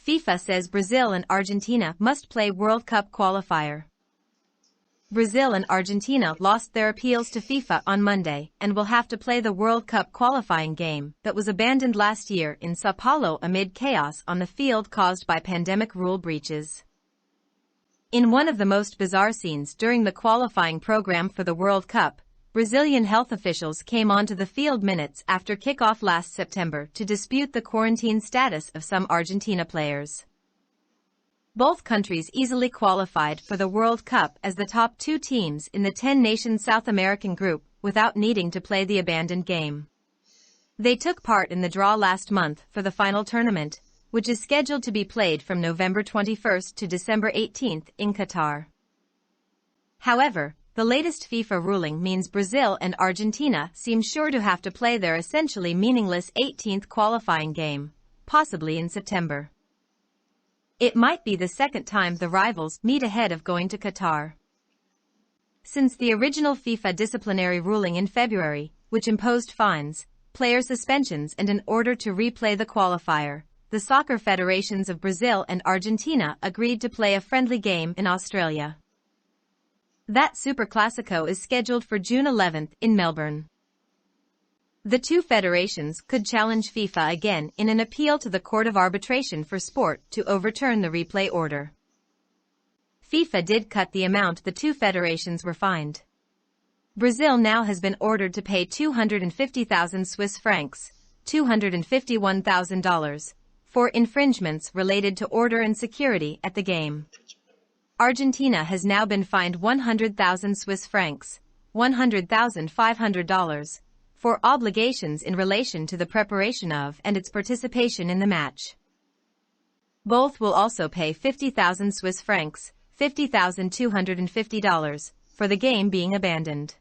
FIFA says Brazil and Argentina must play World Cup qualifier. Brazil and Argentina lost their appeals to FIFA on Monday and will have to play the World Cup qualifying game that was abandoned last year in São Paulo amid chaos on the field caused by pandemic rule breaches. In one of the most bizarre scenes during the qualifying program for the World Cup, Brazilian health officials came onto the field minutes after kickoff last September to dispute the quarantine status of some Argentina players. Both countries easily qualified for the World Cup as the top two teams in the 10-nation South American group without needing to play the abandoned game. They took part in the draw last month for the final tournament, which is scheduled to be played from November 21st to December 18th in Qatar. However, the latest FIFA ruling means Brazil and Argentina seem sure to have to play their essentially meaningless 18th qualifying game, possibly in September. It might be the second time the rivals meet ahead of going to Qatar. Since the original FIFA disciplinary ruling in February, which imposed fines, player suspensions and an order to replay the qualifier, the soccer federations of Brazil and Argentina agreed to play a friendly game in Australia. That Superclásico is scheduled for June 11th in Melbourne. The two federations could challenge FIFA again in an appeal to the Court of Arbitration for Sport to overturn the replay order. FIFA did cut the amount the two federations were fined. Brazil now has been ordered to pay 250,000 Swiss francs, $251,000, for infringements related to order and security at the game. Argentina has now been fined 100,000 Swiss francs, $100,500, for obligations in relation to the preparation of and its participation in the match. Both will also pay 50,000 Swiss francs, $50,250, for the game being abandoned.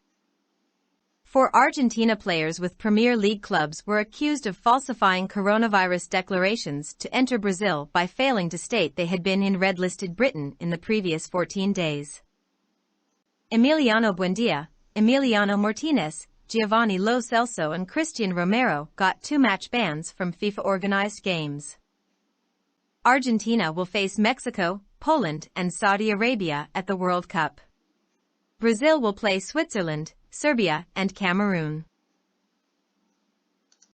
Four Argentina players with Premier League clubs were accused of falsifying coronavirus declarations to enter Brazil by failing to state they had been in red-listed Britain in the previous 14 days. Emiliano Buendia, Emiliano Martinez, Giovanni Lo Celso and Christian Romero got 2 match bans from FIFA-organized games. Argentina will face Mexico, Poland and Saudi Arabia at the World Cup. Brazil will play Switzerland, Serbia and Cameroon.